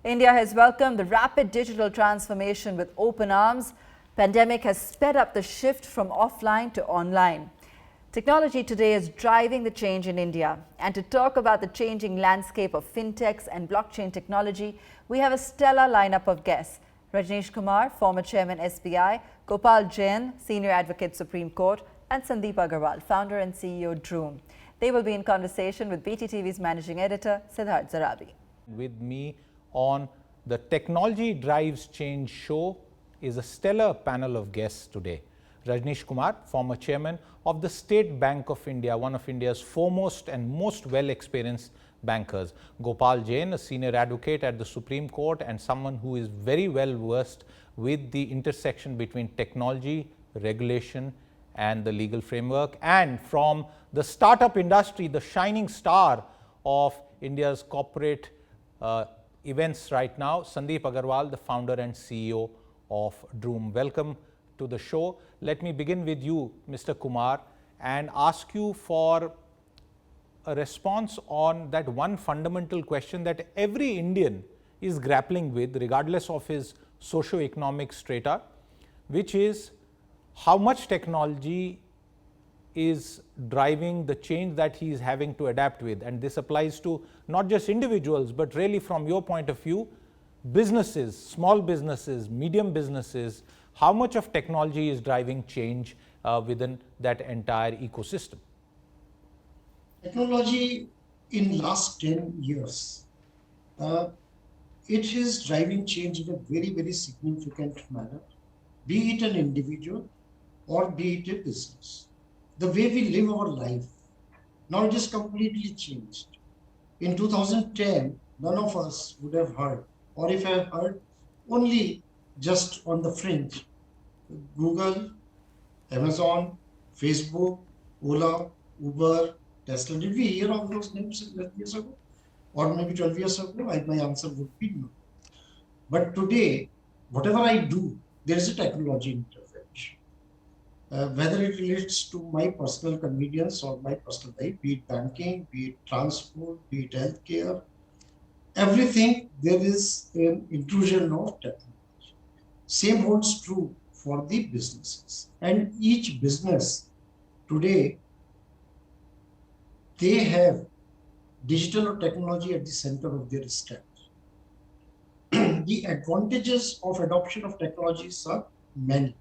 India has welcomed the rapid digital transformation with open arms. Pandemic has sped up the shift from offline to online. Technology today is driving the change in India. And to talk about the changing landscape of fintechs and blockchain technology, we have a stellar lineup of guests. Rajneesh Kumar, former chairman SBI, Gopal Jain, senior advocate Supreme Court, and Sandeep Agarwal, founder and CEO Droom. They will be in conversation with BTTV's managing editor, Siddharth Zarabi. With me on the Technology Drives Change show is a stellar panel of guests today. Rajneesh Kumar, former chairman of the State Bank of India, one of India's foremost and most well-experienced bankers. Gopal Jain, a senior advocate at the Supreme Court and someone who is very well versed with the intersection between technology, regulation and the legal framework. And from the startup industry, the shining star of India's corporate events right now, Sandeep Agarwal, the founder and CEO of Droom. Welcome to the show. Let me begin with you, Mr. Kumar, and ask you for a response on that one fundamental question that every Indian is grappling with, regardless of his socio-economic strata, which is how much technology is driving the change that he is having to adapt with. And this applies to not just individuals, but really from your point of view, businesses, small businesses, medium businesses, how much of technology is driving change within that entire ecosystem? Technology in last 10 years, it is driving change in a very, very significant manner, be it an individual or be it a business. The way we live our life, now it is completely changed. In 2010, none of us would have heard, or if I have heard, only just on the fringe, Google, Amazon, Facebook, Ola, Uber, Tesla. Did we hear of those names 11 years ago? Or maybe 12 years ago? My answer would be no. But today, whatever I do, there is a technology intervention. Whether it relates to my personal convenience or my personal life, be it banking, be it transport, be it healthcare, everything, there is an intrusion of technology. Same holds true for the businesses. And each business today, they have digital or technology at the center of their strategy. The advantages of adoption of technologies are many.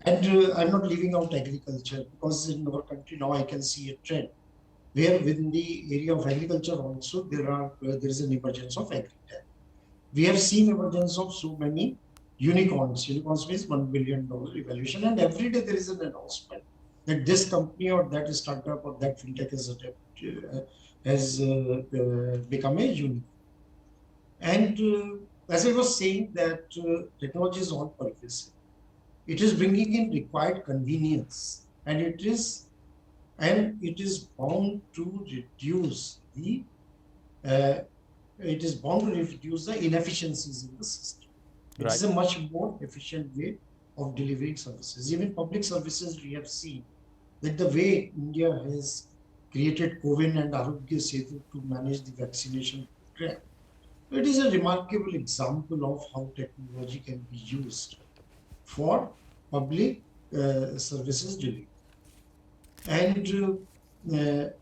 And I'm not leaving out agriculture, because in our country now I can see a trend where within the area of agriculture also there is an emergence of agri-tech. We have seen emergence of so many unicorns. Unicorns means $1 billion evaluation, and every day there is an announcement that this company or that startup or that fintech has become a unicorn. And as I was saying, that technology is all pervasive. It is bringing in required convenience, and it is bound to reduce the inefficiencies in the system. It is a much more efficient way of delivering services. Even public services, we have seen that the way India has created COVID and Arogya Setu to manage the vaccination program, it is a remarkable example of how technology can be used for public services delivery. And the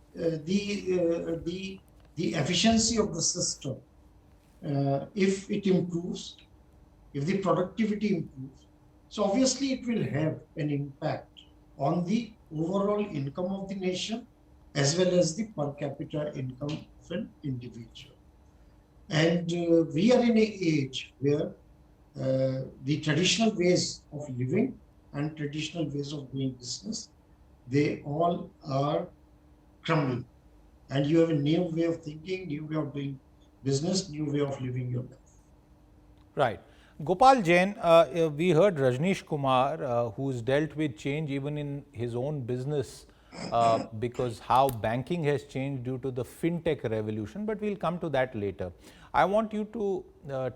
efficiency of the system, if it improves, if the productivity improves, so obviously it will have an impact on the overall income of the nation as well as the per capita income of an individual. And we are in an age where the traditional ways of living and traditional ways of doing business, they all are crumbling. And you have a new way of thinking, new way of doing business, new way of living your life. Right. Gopal Jain, we heard Rajneesh Kumar, who's dealt with change even in his own business, because how banking has changed due to the Fintech Revolution, but we'll come to that later. I want you to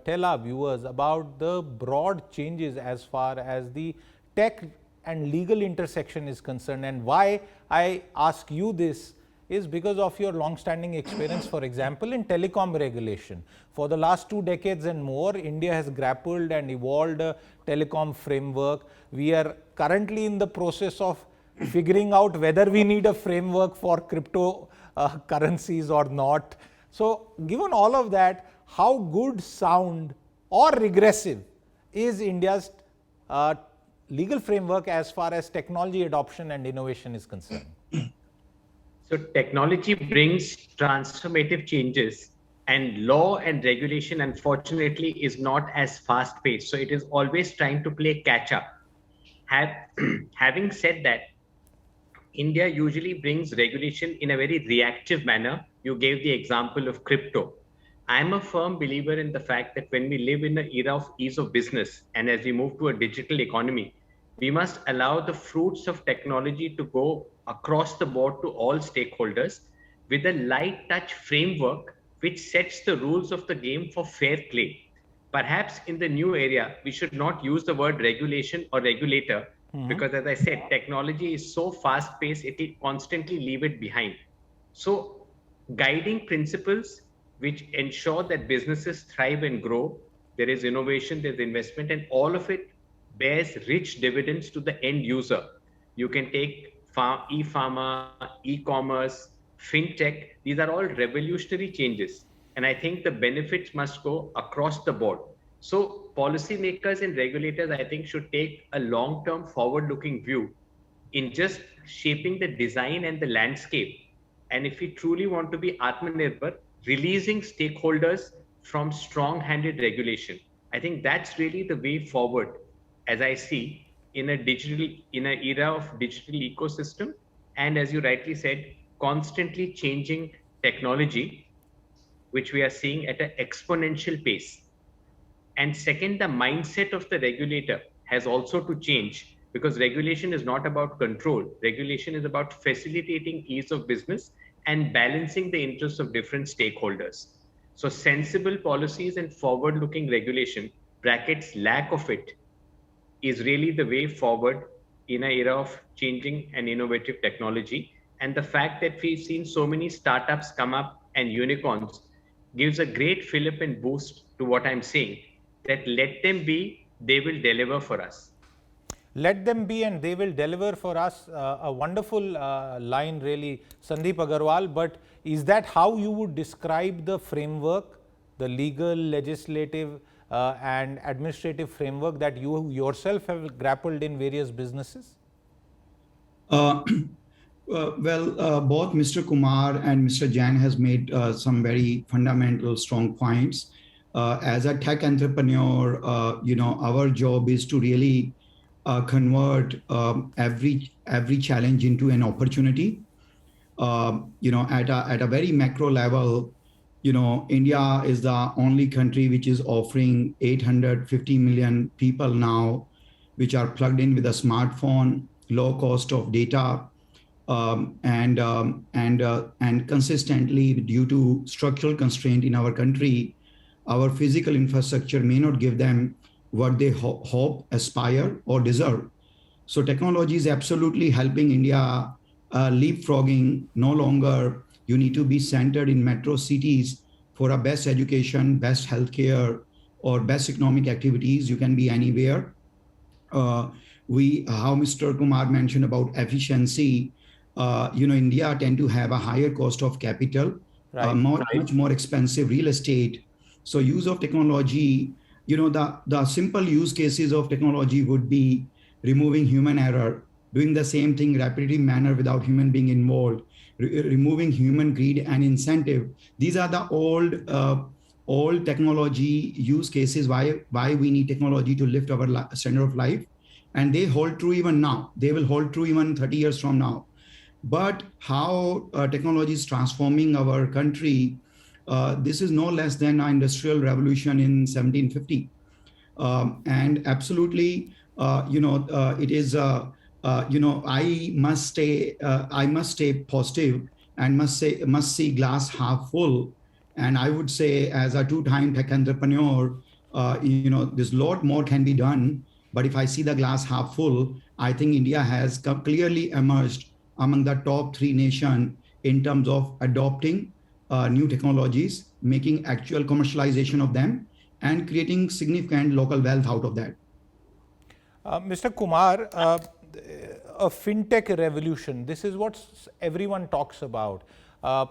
tell our viewers about the broad changes as far as the tech and legal intersection is concerned, and why I ask you this is because of your long-standing experience, for example, in telecom regulation. For the last 2 decades and more, India has grappled and evolved a telecom framework. We are currently in the process of figuring out whether we need a framework for crypto currencies or not. So given all of that, how good, sound or regressive is India's legal framework as far as technology adoption and innovation is concerned? So technology brings transformative changes, and law and regulation, unfortunately, is not as fast paced. So it is always trying to play catch up. Having said that, India usually brings regulation in a very reactive manner. You gave the example of crypto. I'm a firm believer in the fact that when we live in an era of ease of business, and as we move to a digital economy, we must allow the fruits of technology to go across the board to all stakeholders with a light touch framework which sets the rules of the game for fair play. Perhaps in the new area, we should not use the word regulation or regulator, because as I said, technology is so fast paced, it will constantly leave it behind. So guiding principles which ensure that businesses thrive and grow, there is innovation, there's investment, and all of it bears rich dividends to the end user. You can take e-pharma, e-commerce, fintech. These are all revolutionary changes. And I think the benefits must go across the board. So policymakers and regulators, I think, should take a long-term forward-looking view in just shaping the design and the landscape. And if we truly want to be Atmanirbhar, releasing stakeholders from strong-handed regulation. I think that's really the way forward, as I see, in an era of digital ecosystem, and as you rightly said, constantly changing technology, which we are seeing at an exponential pace. And second, the mindset of the regulator has also to change, because regulation is not about control. Regulation is about facilitating ease of business and balancing the interests of different stakeholders. So sensible policies and forward-looking regulation, brackets lack of it, is really the way forward in an era of changing and innovative technology. And the fact that we've seen so many startups come up and unicorns gives a great fillip and boost to what I'm saying, that let them be, they will deliver for us. Let them be and they will deliver for us. A wonderful line really, Sandeep Agarwal, but is that how you would describe the framework, the legal, legislative and administrative framework that you yourself have grappled in various businesses? Both Mr. Kumar and Mr. Jain has made some very fundamental, strong points. As a tech entrepreneur, our job is to really convert every challenge into an opportunity. At a very macro level, India is the only country which is offering 850 million people now, which are plugged in with a smartphone, low cost of data, and consistently, due to structural constraint in our country, our physical infrastructure may not give them what they hope, aspire, or deserve. So technology is absolutely helping India leapfrogging. No longer you need to be centered in metro cities for a best education, best healthcare, or best economic activities. You can be anywhere. How Mr. Kumar mentioned about efficiency, India tend to have a higher cost of capital, much more expensive real estate. So use of technology, the simple use cases of technology would be removing human error, doing the same thing repetitive manner without human being involved, removing human greed and incentive. These are the old technology use cases, why we need technology to lift our standard of life. And they hold true even now. They will hold true even 30 years from now. But how technology is transforming our country, this is no less than an industrial revolution in 1750. And absolutely, it is, I must stay positive and must see glass half full. And I would say, as a two-time tech entrepreneur, there's a lot more can be done. But if I see the glass half full, I think India has clearly emerged among the top 3 nations in terms of adopting new technologies, making actual commercialization of them, and creating significant local wealth out of that. Mr. Kumar, a fintech revolution, this is what everyone talks about.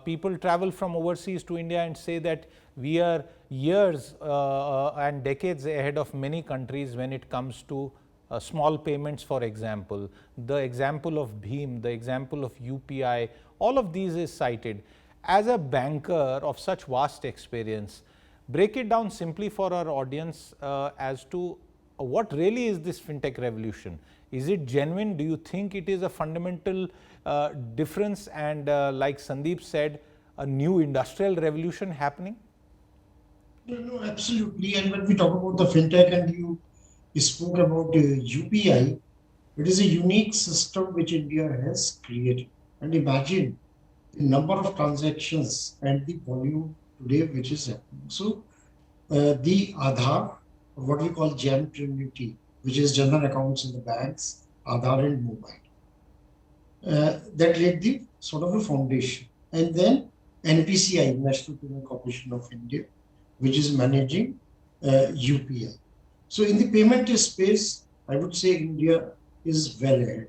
People travel from overseas to India and say that we are years and decades ahead of many countries when it comes to small payments, for example. The example of Bheem, the example of UPI, all of these is cited. As a banker of such vast experience, break it down simply for our audience as to what really is this fintech revolution? Is it genuine? Do you think it is a fundamental difference and like Sandeep said, a new industrial revolution happening? No, absolutely. And when we talk about the fintech and you spoke about UPI, it is a unique system which India has created. And imagine the number of transactions and the volume today which is happening. So the Aadhaar, what we call GEM Trinity, which is general accounts in the banks, Aadhaar and mobile. That laid the sort of a foundation. And then NPCI, National Payment Corporation of India, which is managing UPI. So in the payment space, I would say India is well ahead.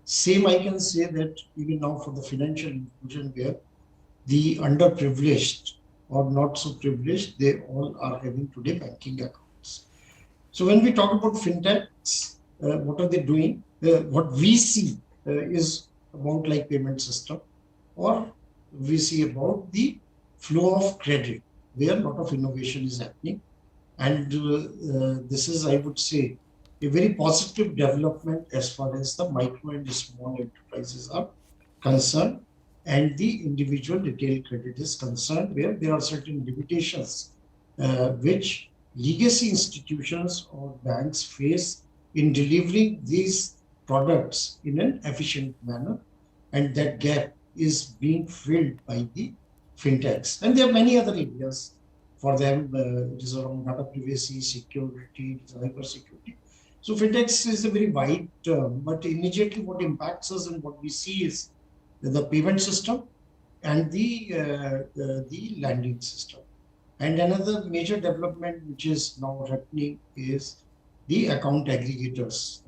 Same I can say that even now for the financial inclusion where the underprivileged or not so privileged, they all are having today banking accounts. So when we talk about fintechs, what are they doing? What we see is about like payment system, or we see about the flow of credit, where a lot of innovation is happening. And this is, I would say, a very positive development as far as the micro and small enterprises are concerned, and the individual retail credit is concerned, where there are certain limitations which legacy institutions or banks face in delivering these products in an efficient manner, and that gap is being filled by the fintechs. And there are many other areas for them. It is around data privacy, security, cyber security. So fintechs is a very wide term, but immediately what impacts us and what we see is the payment system and the lending system. And another major development which is now happening is the account aggregators.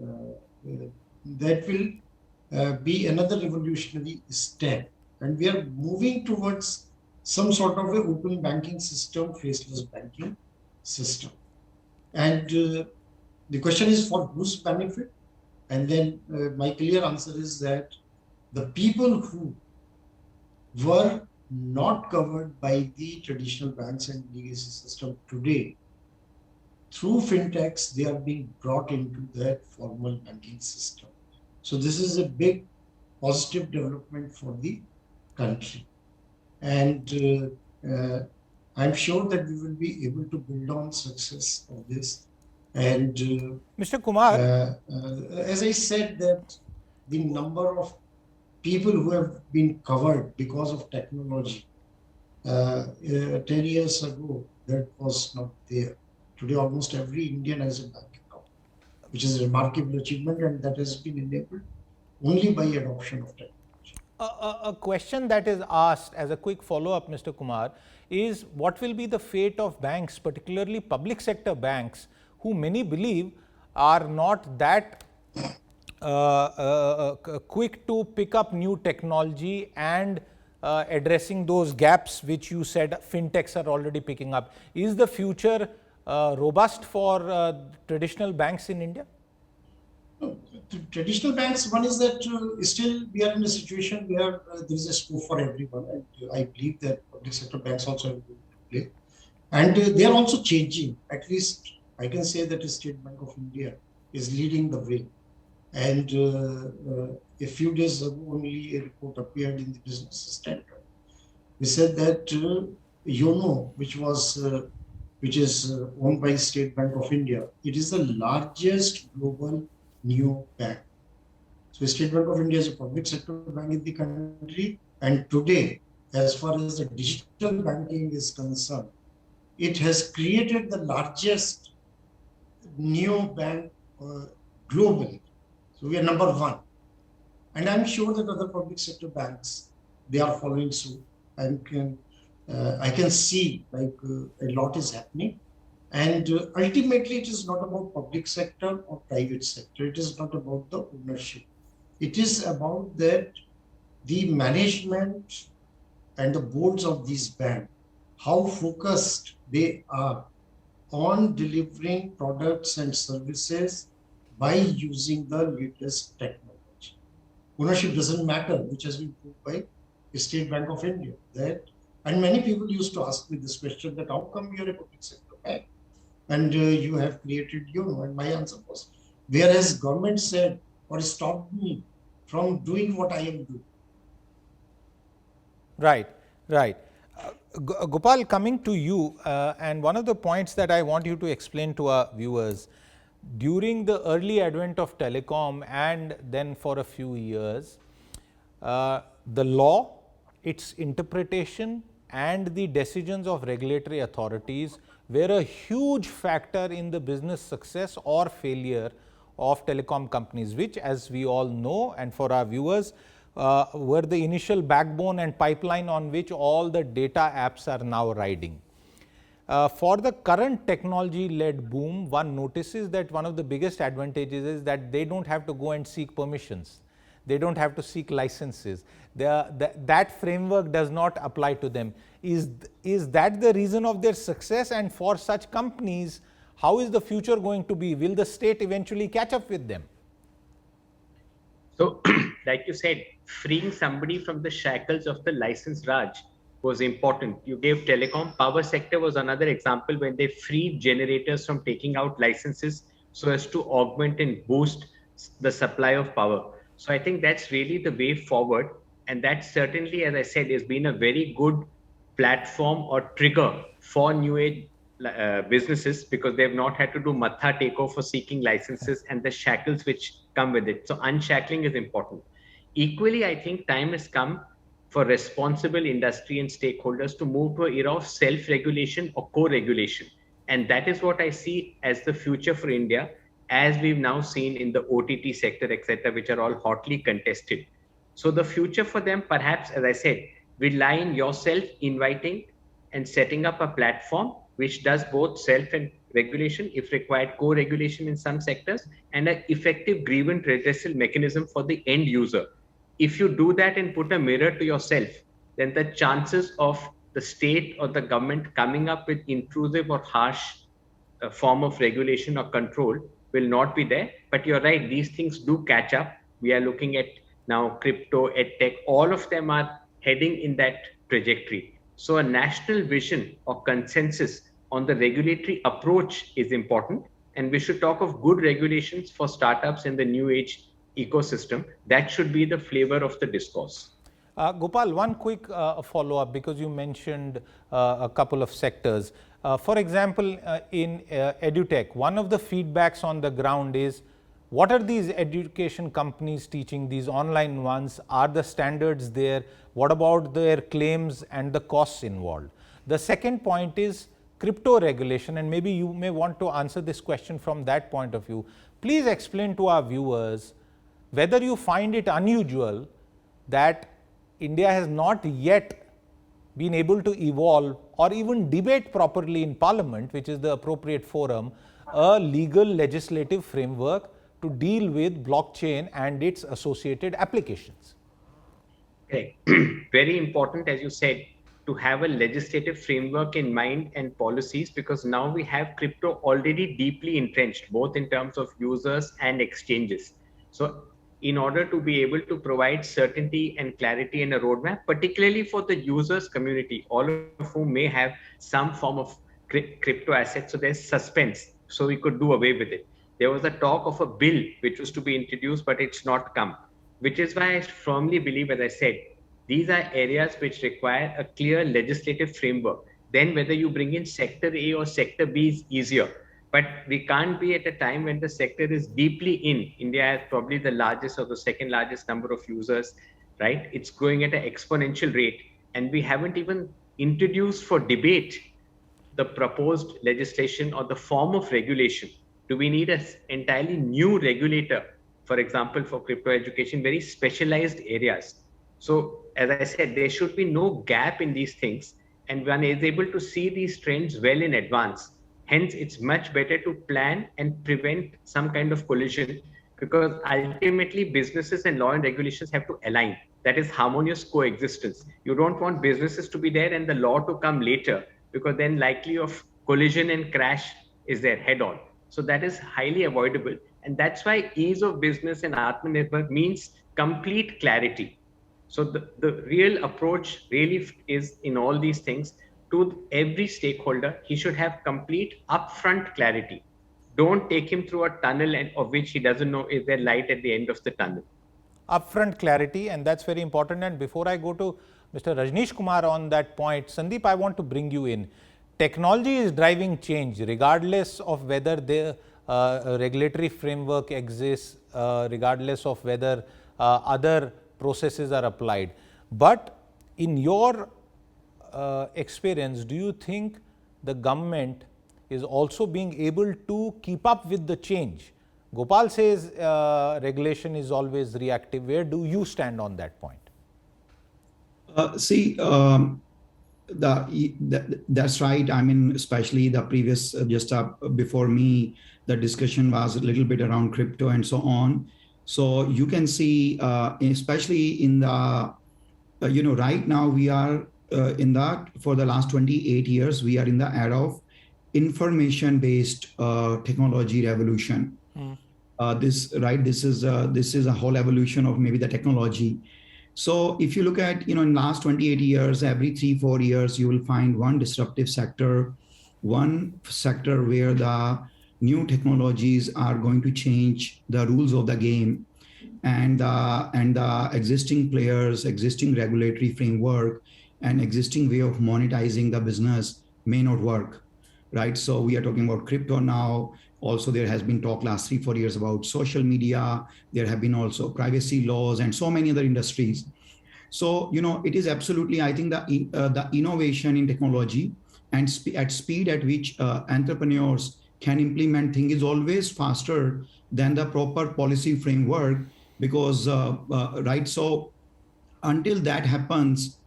That will be another revolutionary step. And we are moving towards some sort of an open banking system, faceless banking system. And the question is for whose benefit? And then my clear answer is that the people who were not covered by the traditional banks and legacy system today, through fintechs, they are being brought into that formal banking system. So this is a big positive development for the country. And I'm sure that we will be able to build on success of this. And Mr. Kumar, as I said, that the number of people who have been covered because of technology 10 years ago, that was not there. Today, almost every Indian has a bank account, which is a remarkable achievement, and that has been enabled only by adoption of technology. A question that is asked as a quick follow-up, Mr. Kumar, is what will be the fate of banks, particularly public sector banks, who many believe are not that quick to pick up new technology and addressing those gaps which you said fintechs are already picking up. Is the future robust for traditional banks in India? Traditional banks, one is that still we are in a situation where there is a scope for everyone, and I believe that public sector banks also have a role to play. And they are also changing. At least I can say that the State Bank of India is leading the way. And a few days ago, only a report appeared in the Business Standard. We said that YONO, which is owned by State Bank of India, it is the largest global new bank. So State Bank of India is a public sector bank in the country, and today, as far as the digital banking is concerned, it has created the largest neo bank globally. So we are number one. And I'm sure that other public sector banks they are following suit. I can see like a lot is happening. And ultimately, it is not about public sector or private sector. It is not about the ownership. It is about that the management and the boards of these banks, how focused they are on delivering products and services by using the latest technology. Ownership doesn't matter, which has been proved by the State Bank of India. And many people used to ask me this question, that how come you're a public sector bank and you have created YONO? And my answer was, whereas government said or stopped me from doing what I am doing. Right, right. Gopal, coming to you, and one of the points that I want you to explain to our viewers, during the early advent of telecom and then for a few years, the law, its interpretation and the decisions of regulatory authorities were a huge factor in the business success or failure of telecom companies, which, as we all know, and for our viewers, were the initial backbone and pipeline on which all the data apps are now riding. For the current technology-led boom, one notices that one of the biggest advantages is that they don't have to go and seek permissions. They don't have to seek licenses. That framework does not apply to them. Is that the reason of their success? And for such companies, how is the future going to be? Will the state eventually catch up with them? So, like you said, freeing somebody from the shackles of the license Raj was important. You gave telecom. Power sector was another example when they freed generators from taking out licenses so as to augment and boost the supply of power. So I think that's really the way forward. And that certainly, as I said, has been a very good platform or trigger for new age businesses, because they've not had to do matha takeover for seeking licenses and the shackles which come with it. So unshackling is important. Equally, I think time has come for responsible industry and stakeholders to move to an era of self-regulation or co-regulation. And that is what I see as the future for India, as we've now seen in the OTT sector, etc., which are all hotly contested. So the future for them, perhaps, as I said, will lie in yourself inviting and setting up a platform which does both self and regulation, if required, co-regulation in some sectors, and an effective grievance redressal mechanism for the end user. If you do that and put a mirror to yourself, then the chances of the state or the government coming up with intrusive or harsh form of regulation or control will not be there. But you're right, these things do catch up. We are looking at now crypto, edtech, all of them are heading in that trajectory. So a national vision or consensus on the regulatory approach is important. And we should talk of good regulations for startups in the new age ecosystem. That should be the flavor of the discourse. Gopal, one quick follow-up, because you mentioned a couple of sectors. For example, in edutech, one of the feedbacks on the ground is, what are these education companies teaching, these online ones? Are the standards there? What about their claims and the costs involved? The second point is crypto regulation, and maybe you may want to answer this question from that point of view. Please explain to our viewers whether you find it unusual that India has not yet been able to evolve or even debate properly in Parliament, which is the appropriate forum, a legal legislative framework to deal with blockchain and its associated applications. Okay. Very important, as you said, to have a legislative framework in mind and policies, because now we have crypto already deeply entrenched, both in terms of users and exchanges. So in order to be able to provide certainty and clarity in a roadmap, particularly for the users community, all of whom may have some form of crypto assets, so there's suspense, so we could do away with it. There was a talk of a bill which was to be introduced, but it's not come, which is why I firmly believe, as I said, these are areas which require a clear legislative framework. Then whether you bring in sector A or sector B is easier. But we can't be at a time when the sector is deeply in. India has probably the largest or the second largest number of users, right? It's growing at an exponential rate. And we haven't even introduced for debate the proposed legislation or the form of regulation. Do we need an entirely new regulator, for example, for crypto education, very specialized areas? So as I said, there should be no gap in these things, and one is able to see these trends well in advance. Hence, it's much better to plan and prevent some kind of collision, because ultimately businesses and law and regulations have to align. That is harmonious coexistence. You don't want businesses to be there and the law to come later, because then likely of collision and crash is there head on. So that is highly avoidable. And that's why ease of business and Atmanirbhar means complete clarity. So the real approach really is in all these things to every stakeholder. He should have complete upfront clarity. Don't take him through a tunnel of which he doesn't know is there light at the end of the tunnel. Upfront clarity, and that's very important. And before I go to Mr. Rajneesh Kumar on that point, Sandeep, I want to bring you in. Technology is driving change regardless of whether the regulatory framework exists, regardless of whether other processes are applied. But in your experience, do you think the government is also being able to keep up with the change? Gopal says regulation is always reactive. Where do you stand on that point? That's right. I mean, especially the previous, before me, the discussion was a little bit around crypto and so on. So you can see, especially in the, right now we are for the last 28 years, we are in the era of information-based technology revolution. This is a whole evolution of maybe the technology. So if you look at, in last 28 years, every 3-4 years, you will find one disruptive sector, one sector where the new technologies are going to change the rules of the game, and the existing players, existing regulatory framework, and existing way of monetizing the business may not work, right? So we are talking about crypto now. Also, there has been talk last 3-4 years about social media. There have been also privacy laws and so many other industries. So, it is absolutely, I think, the innovation in technology and at speed at which entrepreneurs can implement things is always faster than the proper policy framework, because, right? So until that happens,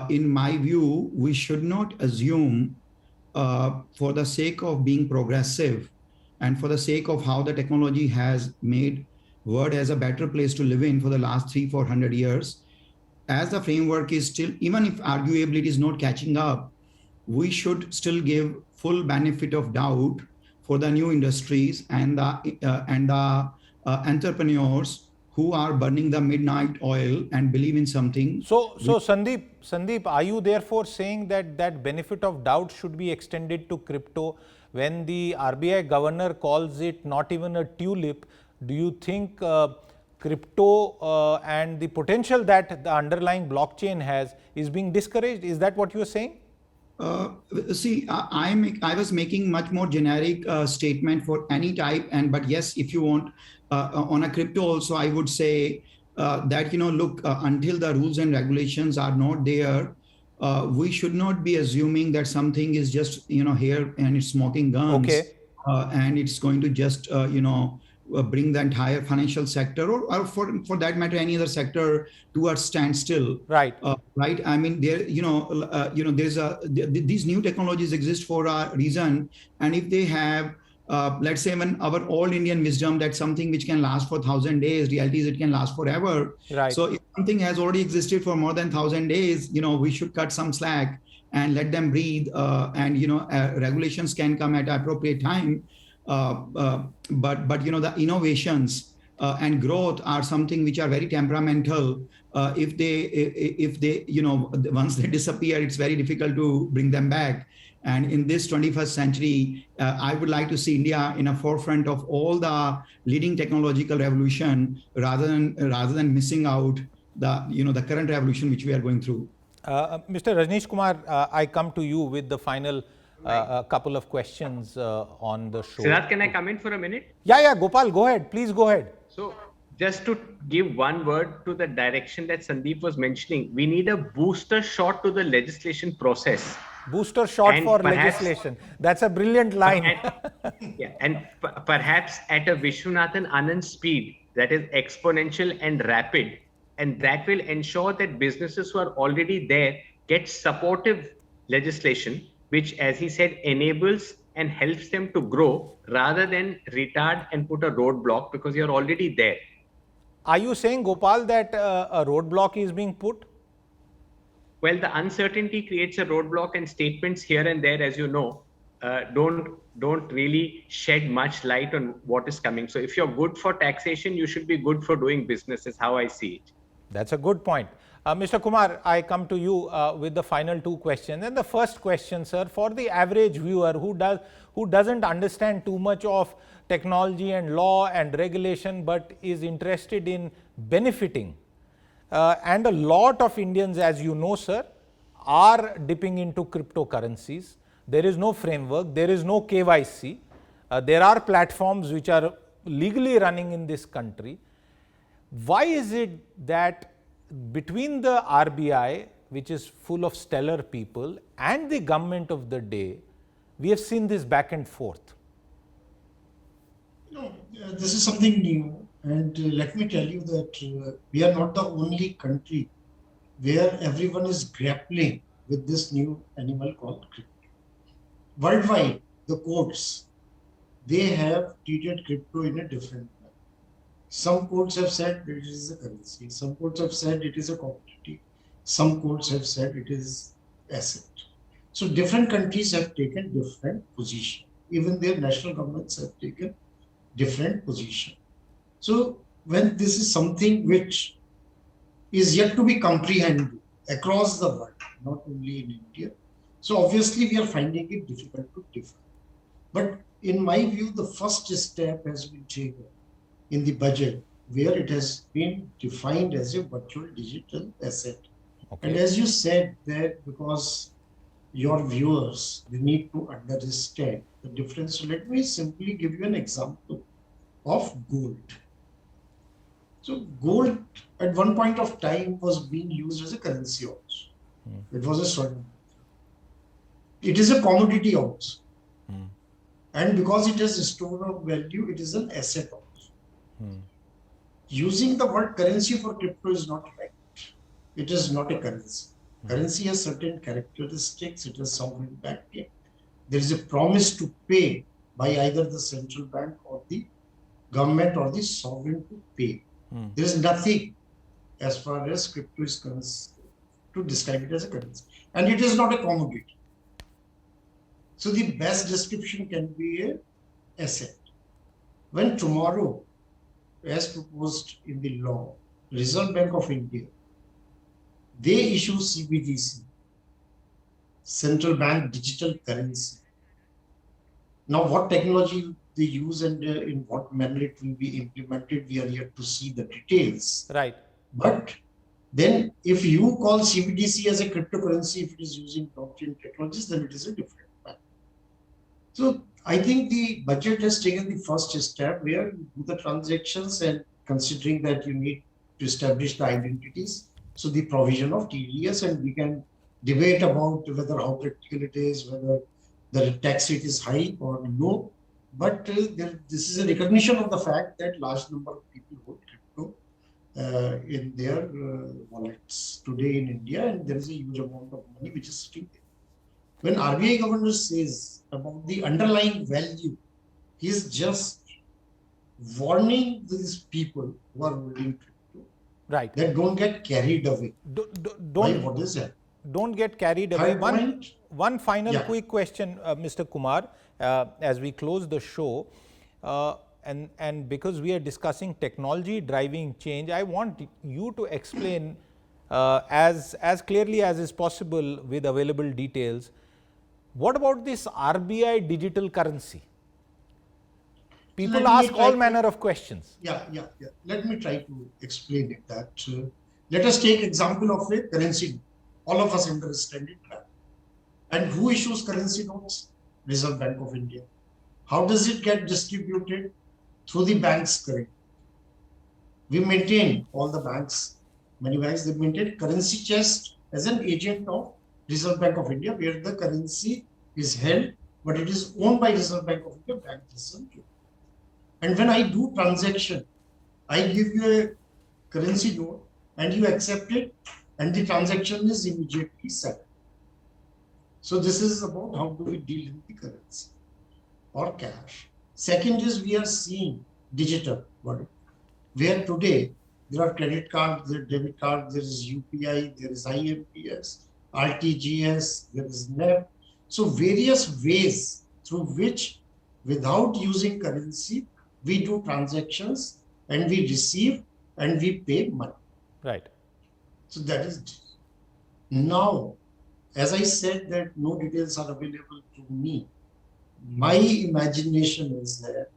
in my view, we should not assume for the sake of being progressive and for the sake of how the technology has made world as a better place to live in for the last 300-400 years, as the framework is still, even if arguably it is not catching up, we should still give full benefit of doubt for the new industries and the entrepreneurs who are burning the midnight oil and believe in something. So Sandeep, are you therefore saying that benefit of doubt should be extended to crypto? When the RBI governor calls it not even a tulip, do you think crypto and the potential that the underlying blockchain has is being discouraged? Is that what you are saying? I was making much more generic statement for any type, but yes, if you want on a crypto also, I would say that look, until the rules and regulations are not there, we should not be assuming that something is just here and it's smoking guns, okay, and it's going to just bring the entire financial sector or for that matter any other sector to a standstill. Right. Right. I mean, there there's these new technologies exist for a reason, and if they have let's say when our old Indian wisdom that something which can last for 1,000 days, reality is it can last forever. Right. So if something has already existed for more than 1,000 days, we should cut some slack and let them breathe, and regulations can come at appropriate time. But the innovations and growth are something which are very temperamental. If they once they disappear, it's very difficult to bring them back. And in this 21st century, I would like to see India in a forefront of all the leading technological revolution, rather than missing out the current revolution which we are going through. Mr. Rajneesh Kumar, I come to you with the final a couple of questions on the show. Siddharth, can I come in for a minute? Yeah, Gopal, go ahead. Please go ahead. So just to give one word to the direction that Sandeep was mentioning, we need a booster shot to the legislation process. Booster shot and for perhaps, legislation. That's a brilliant line. And perhaps at a Vishwanathan Anand speed that is exponential and rapid, and that will ensure that businesses who are already there get supportive legislation, which, as he said, enables and helps them to grow rather than retard and put a roadblock because you're already there. Are you saying, Gopal, that a roadblock is being put? Well, the uncertainty creates a roadblock, and statements here and there, as you know, don't really shed much light on what is coming. So if you're good for taxation, you should be good for doing business, is how I see it. That's a good point. Mr. Kumar, I come to you with the final two questions. And the first question, sir, for the average viewer who doesn't understand too much of technology and law and regulation, but is interested in benefiting. And a lot of Indians, as you know, sir, are dipping into cryptocurrencies. There is no framework, there is no KYC. There are platforms which are legally running in this country. Why is it that between the RBI, which is full of stellar people, and the government of the day, we have seen this back and forth? This is something new. And let me tell you that we are not the only country where everyone is grappling with this new animal called crypto. Worldwide, the courts, they have treated crypto in a different way. Some courts have said it is a currency. Some courts have said it is a commodity. Some courts have said it is asset. So different countries have taken different position. Even their national governments have taken different position. So when this is something which is yet to be comprehended across the world, not only in India, so obviously we are finding it difficult to define. But in my view, the first step has been taken in the budget, where it has been defined as a virtual digital asset. Okay. And as you said that because your viewers, they need to understand the difference. So let me simply give you an example of gold. So gold at one point of time was being used as a currency also. It was a certain. It is a commodity also. And because it has a store of value, it is an asset also. Using the word currency for crypto is not right. It is not a currency. Currency has certain characteristics. It has sovereign backing. There is a promise to pay by either the central bank or the government or the sovereign to pay. There is nothing as far as crypto is concerned to describe it as a currency. And it is not a commodity. So the best description can be an asset. When tomorrow, as proposed in the law, Reserve Bank of India, they issue CBDC, Central Bank Digital Currency. Now what technology they use and in what manner it will be implemented, we are yet to see the details. Right. But then if you call CBDC as a cryptocurrency, if it is using blockchain technologies, then it is a different matter. So I think the budget has taken the first step where you do the transactions and considering that you need to establish the identities. So the provision of TDS, and we can debate about whether how practical it is, whether the tax rate is high or low. But this is a recognition of the fact that large number of people hold crypto in their wallets today in India, and there is a huge amount of money which is sitting there. When RBI governor says about the underlying value, he is just warning these people who are holding crypto, right, that don't get carried away. Don't what is that? Don't get carried away. One final quick question, Mr. Kumar, as we close the show, and because we are discussing technology driving change, I want you to explain as clearly as is possible with available details, what about this RBI digital currency? People ask all manner of questions. Yeah. Let me try to explain it. That let us take example of a currency. All of us understand it. And who issues currency notes? Reserve Bank of India. How does it get distributed? Through the banks currently. We maintain all the banks, many banks, they maintain currency chest as an agent of Reserve Bank of India, where the currency is held, but it is owned by Reserve Bank of India, bank doesn't do. And when I do transaction, I give you a currency note, and you accept it, and the transaction is immediately settled. So this is about how do we deal with the currency or cash. Second is we are seeing digital world, where today there are credit cards, there are debit cards, there is UPI, there is IMPS, RTGS, there is NEFT. So various ways through which, without using currency, we do transactions and we receive and we pay money. Right. So that is now, as I said that no details are available to me, my imagination is that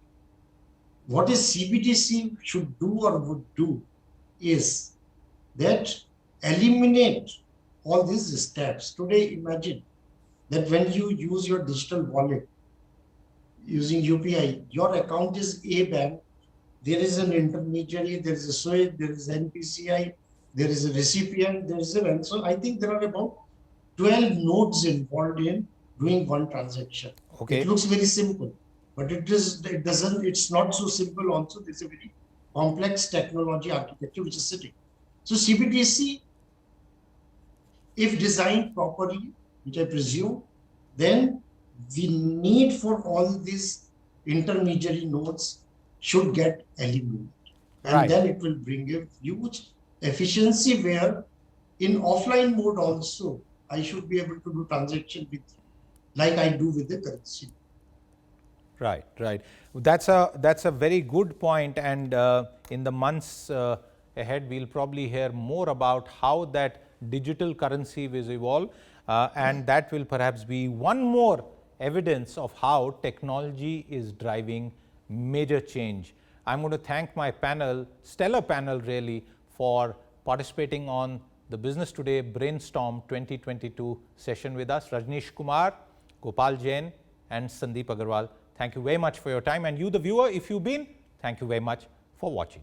what is CBDC should do or would do is that eliminate all these steps. Today, imagine that when you use your digital wallet using UPI, your account is a bank, there is an intermediary, there is a SWIFT, there is NPCI, there is a recipient, there is a bank. So I think there are about 12 nodes involved in doing one transaction. Okay. It looks very simple, but it's not so simple also. There's a very complex technology architecture which is sitting. So CBDC, if designed properly, which I presume, then the need for all these intermediary nodes should get eliminated. And Right. then it will bring a huge efficiency where in offline mode also, I should be able to do transaction with, like I do with the currency. Right, right. That's a very good point, and in the months ahead, we'll probably hear more about how that digital currency will evolve, and that will perhaps be one more evidence of how technology is driving major change. I'm going to thank my panel, stellar panel really, for participating on the Business Today Brainstorm 2022 session with us. Rajneesh Kumar, Gopal Jain, and Sandeep Agarwal. Thank you very much for your time, and you the viewer, if you've been, thank you very much for watching.